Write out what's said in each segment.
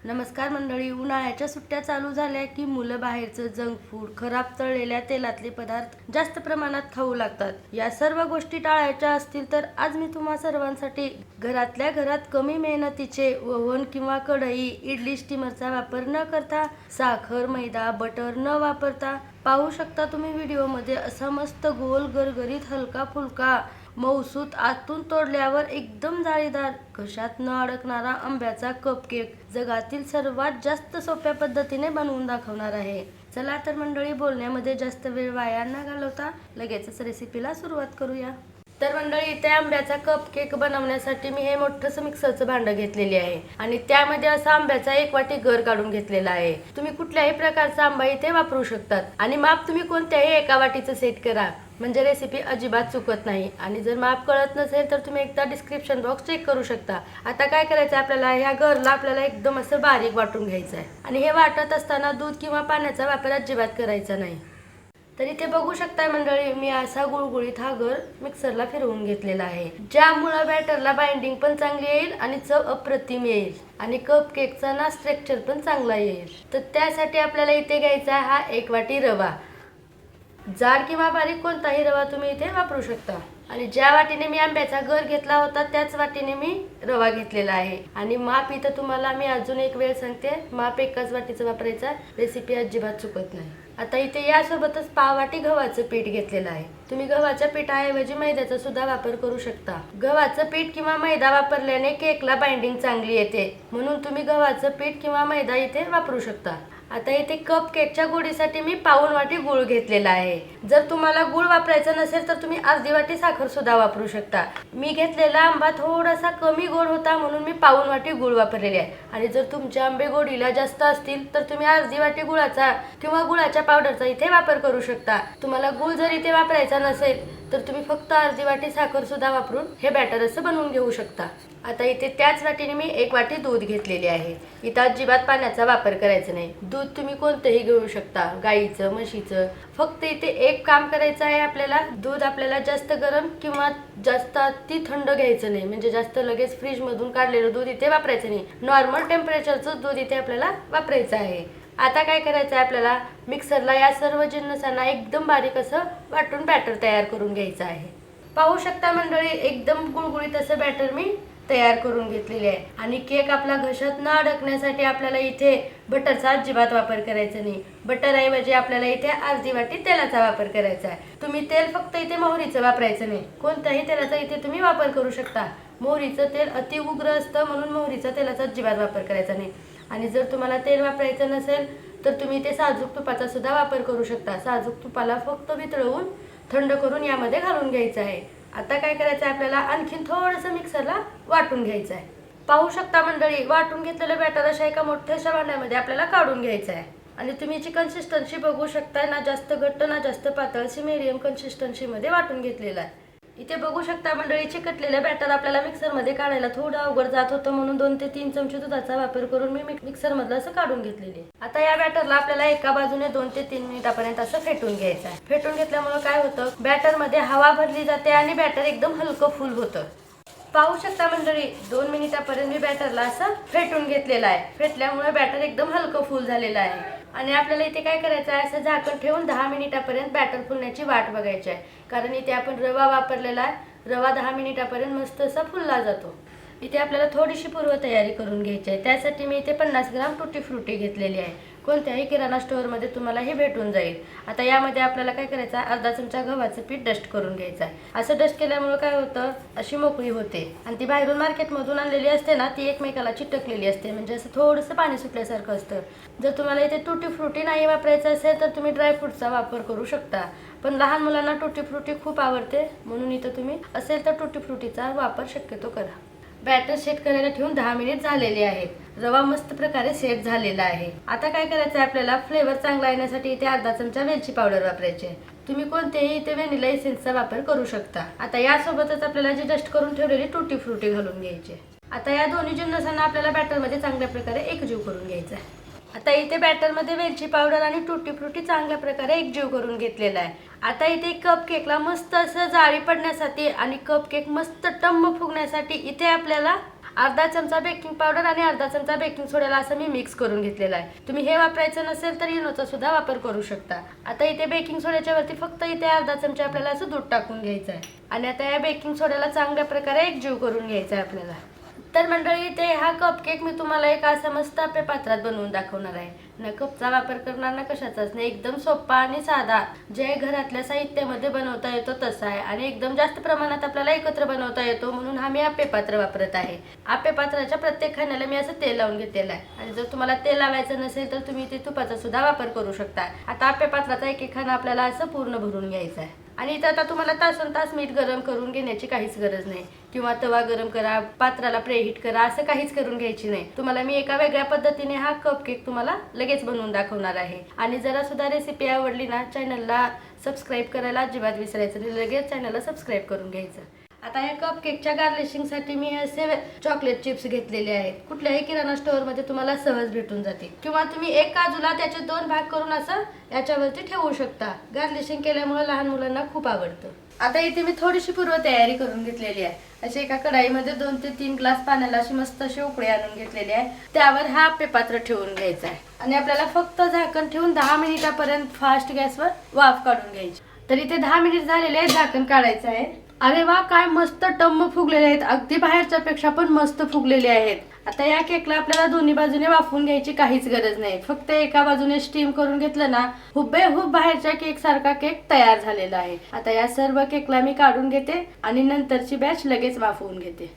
नमस्कार मंडळी. उन्हाळ्याच्या सुट्ट्या चालू झाल्या की मुलं बाहेरचं जंक फूड, खराब तळलेल्या तेलातले पदार्थ जास्त प्रमाणात खाऊ लागतात. या सर्व गोष्टी टाळायच्या असतील तर आज मी तुम्हा सर्वांसाठी घरातल्या घरात कमी मेहनतीचे ओव्हन किंवा कढई, इडली स्टीमरचा वापर न करता, साखर, मैदा, बटर न वापरता पाहू शकता तुम्ही व्हिडिओमध्ये असा मस्त गोल गरगरीत हलका फुलका मऊसूत आतून तोडल्यावर एकदम जाळीदार घशात न अडकणारा आंब्याचा कपकेक जगातील सर्वात जास्त सोप्या पद्धतीने बनवून दाखवणार आहे. चला तर मंडळी, बोलण्यामध्ये जास्त वेळ वाया न घालवता लगेचच रेसिपीला सुरुवात करूया. तर मंडळी, इथे आंब्याचा कपकेक बनवण्यासाठी मी हे मोठंसं मिक्सरचं भांडं घेतलेले आहे आणि त्यामध्ये असा आंब्याचा 1 वाटी गर काढून घेतलेला आहे. तुम्ही कुठल्याही प्रकारचा आंबा इथे वापरू शकतात आणि माप तुम्ही कोणत्याही एका वाटीचं सेट करा, म्हणजे रेसिपी अजिबात चुकत नाही. आणि जर माप कळत नसेल तर तुम्ही एकदा डिस्क्रिप्शन बॉक्स चेक करू शकता. आता काय करायचं, आपल्याला ह्या गरला आपल्याला एकदम असं बारीक वाटून घ्यायचं आहे आणि हे वाटत असताना दूध किंवा पाण्याचा वापर अजिबात करायचा नाही. तर इथे बघू शकताय मंडळी, मी असा गुळगुळीत हा गर मिक्सरला फिरवून घेतलेला आहे, ज्यामुळे बॅटरला बाइंडिंग पण चांगली येईल आणि चव अप्रतिम येईल आणि कप केकचा ना स्ट्रक्चर पण चांगला येईल. तर त्यासाठी आपल्याला इथे घ्यायचा हा 1 वाटी रवा. जाड किंवा बारीक कोणताही रवा तुम्ही इथे वापरू शकता. आणि ज्या वाटीने मी आंब्याचा गर घेतला होता त्याच वाटीने मी रवा घेतलेला आहे. आणि माप इथं तुम्हाला मी अजून एक वेळ सांगते, माप एकाच वाटीचं वापरायचं, रेसिपी अजिबात चुकत नाही. आता इथे यासोबतच पाव वाटी गव्हाचं पीठ घेतलेलं आहे. तुम्ही गव्हाच्या पिठाऐवजी मैद्याचा सुद्धा वापर करू शकता. गव्हाचं पीठ किंवा मैदा वापरल्याने केकला बाइंडिंग चांगली येते, म्हणून तुम्ही गव्हाचं पीठ किंवा मैदा इथे वापरू शकता. आता इथे कप केकच्या गोडीसाठी मी पाऊण वाटी गूळ घेतलेला आहे. जर तुम्हाला गूळ वापरायचा नसेल तर तुम्ही अर्धी वाटी साखर सुद्धा वापरू शकता. मी घेतलेला आंबा थोडासा कमी गोड होता म्हणून मी पाऊण वाटी गूळ वापरलेली आहे. आणि जर तुमचे आंबे गोडीला जास्त असतील तर तुम्ही अर्धी वाटी गुळाचा किंवा गुळाच्या पावडरचा इथे वापर करू शकता. तुम्हाला गूळ जर इथे वापरायचा नसेल तर तुम्ही फक्त अर्धी वाटी साखर सुद्धा वापरून हे बॅटर असं बनवून घेऊ शकता. आता इथे त्याच वाटीने मी 1 वाटी दूध घेतलेली आहे. इथं अजिबात पाण्याचा वापर करायचा नाही. दूध तुम्ही कोणतंही घेऊ शकता, गाईचं, म्हशीचं. फक्त इथे एक काम करायचं आहे आपल्याला, दूध आपल्याला जास्त गरम किंवा जास्त अति थंड घ्यायचं नाही, म्हणजे जास्त लगेच फ्रीजमधून काढलेलं दूध इथे वापरायचं नाही. नॉर्मल टेम्परेचरचं दूध इथे आपल्याला वापरायचं आहे. आता काय करायचं आहे, आपल्याला मिक्सरला या सर्व जिन्नसांना एकदम बारीक असं वाटून बॅटर तयार करून घ्यायचं आहे. पाहू शकता मंडळी, एकदम गुळगुळीत असं बॅटर मी तयार करून घेतलेले आहे. आणि केक आपला घशात न अडकण्यासाठी आपल्याला इथे बटरचा अजिबात वापर करायचा नाही. बटर ऐवजी आपल्याला इथे अर्धी वाटी तेलाचा वापर करायचा आहे. तुम्ही तेल फक्त इथे मोहरीचं वापरायचं नाही, कोणत्याही तेलाचा इथे तुम्ही वापर करू शकता. मोहरीचं तेल अति उग्र असतं म्हणून मोहरीचा तेलाचा अजिबात वापर करायचा नाही. आणि जर तुम्हाला तेल वापरायचं नसेल तर तुम्ही इथे साजूक तुपाचा सुद्धा वापर करू शकता. साजूक तुपाला फक्त वितळवून थंड करून यामध्ये घालून घ्यायचं आहे. आता काय करायचं आहे, आपल्याला आणखीन थोडंसं मिक्सरला वाटून घ्यायचं आहे. पाहू शकता मंडळी, वाटून घेतलेलं बॅटर अशा एका मोठ्याशा भांड्यामध्ये आपल्याला काढून घ्यायचं आहे. आणि तुम्ही याची कन्सिस्टन्सी बघू शकता, ना जास्त घट्ट ना जास्त पातळ, अशी मीडियम कन्सिस्टन्सीमध्ये वाटून घेतलेलं आहे. इथे बघू शकता मंडळी, चिकटलेलं बॅटर आपल्याला मिक्सरमध्ये काढायला थोडं अवघड जात होतं म्हणून 2 ते 3 चमचे दुधाचा वापर करून मी मिक्सरमधलं असं काढून घेतलेले. आता या बॅटरला आपल्याला एका बाजूने 2 ते 3 मिनिटापर्यंत असं फेटून घ्यायचं आहे. फेटून घेतल्यामुळे काय होतं, बॅटरमध्ये हवा भरली जाते आणि बॅटर एकदम हलकं फुल होतं. पाहू शकता मंडळी, 2 मिनिटापर्यंत मी बॅटरला असं फेटून घेतलेलं आहे. फेटल्यामुळे बॅटर एकदम हलकं फुल झालेलं आहे. आणि आपल्याला इथे काय करायचं आहे, असं झाकण ठेवून 10 मिनिटापर्यंत बॅटर फुलण्याची वाट बघायची आहे. कारण इथे आपण रवा वापरलेला आहे. रवा 10 मिनिटापर्यंत मस्त असा फुलला जातो. इथे आपल्याला थोडीशी पूर्वतयारी करून घ्यायची आहे. त्यासाठी मी इथे 50 ग्राम टुटी फ्रुटी घेतलेली आहे. कोणत्याही किराणा स्टोअरमध्ये तुम्हाला हे भेटून जाईल. आता यामध्ये आपल्याला काय करायचं आहे, अर्धा चमचा गव्हाचं पीठ डस्ट करून घ्यायचं आहे. असं डस्ट केल्यामुळे काय होतं, अशी मोकळी होते. आणि ती बाहेरून मार्केटमधून आणलेली असते ना, ती एकमेकाला चिटकलेली असते, म्हणजे असं थोडंसं पाणी सुटल्यासारखं असतं. जर तुम्हाला इथे टुटी फ्रुटी नाही वापरायचं असेल तर तुम्ही ड्रायफ्रूटचा वापर करू शकता. पण लहान मुलांना टुटी फ्रुटी खूप आवडते म्हणून इथं तुम्ही असेल तर टुटी फ्रुटीचा वापर शक्यतो करा. बॅटर सेट करायला ठेवून 10 मिनिट झालेले आहेत. रवा मस्त प्रकारे सेट झालेला आहे. आता काय करायचं आहे, आपल्याला फ्लेवर चांगला येण्यासाठी इथे अर्धा चमचा वेलची पावडर वापरायची आहे. तुम्ही कोणतेही इथे व्हॅनिला एसेन्सचा वापर करू शकता. आता यासोबतच आपल्याला जी डस्ट करून ठेवलेली टुटी फ्रुटी घालून घ्यायची. आता या दोन्ही जिन्नसांना आपल्याला बॅटरमध्ये चांगल्या प्रकारे एकजीव करून घ्यायचा आहे. आता इथे बॅटरमध्ये वेलची पावडर आणि टुटी फ्रुटी चांगल्या प्रकारे एकजीव करून घेतलेला आहे. आता इथे कप केकला मस्त असं जाळी पडण्यासाठी आणि कप केक मस्त टम्म फुगण्यासाठी इथे आपल्याला अर्धा चमचा बेकिंग पावडर आणि अर्धा चमचा बेकिंग सोड्याला असं मी मिक्स करून घेतलेला आहे. तुम्ही हे वापरायचं नसेल तर इनोचा सुद्धा वापर करू शकता. आता इथे बेकिंग सोड्याच्या वरती फक्त इथे अर्धा चमचा आपल्याला असं दूध टाकून घ्यायचं आहे आणि आता या बेकिंग सोड्याला चांगल्या प्रकारे एकजीव करून घ्यायचा आहे आपल्याला. तर मंडळी, इथे हा कपकेक मी तुम्हाला एक असा मस्त आपल्या पात्रात बनवून दाखवणार आहे. ना कपचा वापर करणार ना कशाचाच नाही, एकदम सोपा आणि साधा, जे घरातल्या साहित्यामध्ये बनवता येतो तसा आहे आणि एकदम जास्त प्रमाणात आपल्याला एकत्र बनवता येतो, म्हणून हा मी आप्पे पात्र वापरत आहे. आप्पे पात्राच्या प्रत्येक खाण्याला मी असं तेल लावून घेतलेलं आहे आणि जर तुम्हाला तेल लावायचं नसेल तर तुम्ही इथे तुपाचा सुद्धा वापर करू शकता. आता आप्पे पात्राचा एक एक खाना आपल्याला असं पूर्ण भरून घ्यायचा आहे आणि इथं आता तुम्हाला तासन तास मीठ गरम करून घेण्याची काहीच गरज नाही किंवा तवा गरम करा, पात्राला प्रेहीट करा, असं काहीच करून घ्यायची नाही. तुम्हाला मी एका वेगळ्या पद्धतीने हा कपकेक तुम्हाला लगेच बनवून दाखवणार आहे. आणि जरा सुद्धा रेसिपी आवडली ना, चॅनलला सबस्क्राईब करायला अजिबात विसरायचं नाही, लगेच चॅनलला सबस्क्राईब करून घ्यायचं. आता या कपकेकच्या गार्निशिंगसाठी मी असे चॉकलेट चिप्स घेतलेले आहेत. कुठल्याही किराणा स्टोअरमध्ये तुम्हाला सहज भेटून जातील किंवा तुम्ही एक काजूला त्याचे 2 भाग करून असं याच्यावरती ठेवू शकता. गार्निशिंग केल्यामुळे लहान मुलांना खूप आवडतं. आता इथे मी थोडीशी पूर्व तयारी करून घेतलेली आहे. अशी एका कढाईमध्ये 2 ते 3 ग्लास पाण्याला अशी मस्त अशी उकळी आणून घेतलेली आहे. त्यावर हा आप्पे पात्र ठेवून घ्यायचं आहे आणि आपल्याला फक्त झाकण ठेवून 10 मिनिटापर्यंत फास्ट गॅसवर वाफ काढून घ्यायची. तर इथे 10 मिनिट झालेले आहे, झाकण काढायचं आहे. अरे वा, काय मस्त टम्म फुगलेले आहेत, अगदी बाहेरच्या पेक्षा पण मस्त फुगलेले आहेत. आता या केकला आपल्याला दोन्ही बाजूने वाफवून घ्यायची काहीच गरज नाही, फक्त एका बाजूने स्टीम करून घेतलं ना, हुबेहूब बाहेरच्या केक सारखा केक तयार झालेला आहे. आता या सर्व केकला मी काढून घेते आणि नंतरची बॅच लगेच वाफवून घेते.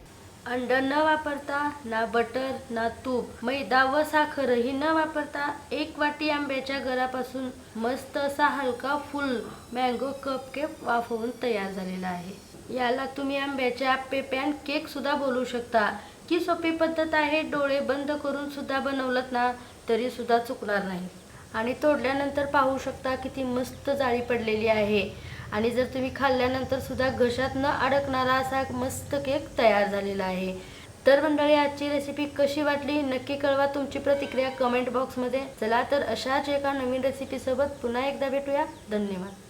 अंड न वापरता, ना बटर ना तूप, मैदा व साखरही न वापरता 1 वाटी आंब्याच्या गरापासून मस्त असा हलका फुल मँगो कपकेक वाफवून तयार झालेला आहे. याला तुम्ही आंब्याचे आप्पे पॅन केक सुद्धा बोलू शकता. की सोपी पद्धत आहे, डोळे बंद करून सुद्धा बनवलत ना तरी सुद्धा चुकणार नाही. आणि तोडल्यानंतर पाहू शकता किती मस्त जाळी पडलेली आहे आणि जर तुम्ही खाल्ल्यानंतर सुद्धा घशात न अडकणारा असा मस्त केक तयार झालेला आहे. तर मंडळी, आजची रेसिपी कशी वाटली नक्की कळवा तुमची प्रतिक्रिया कमेंट बॉक्समध्ये. चला तर अशाच एका नवीन रेसिपीसोबत पुन्हा एकदा भेटूया. धन्यवाद.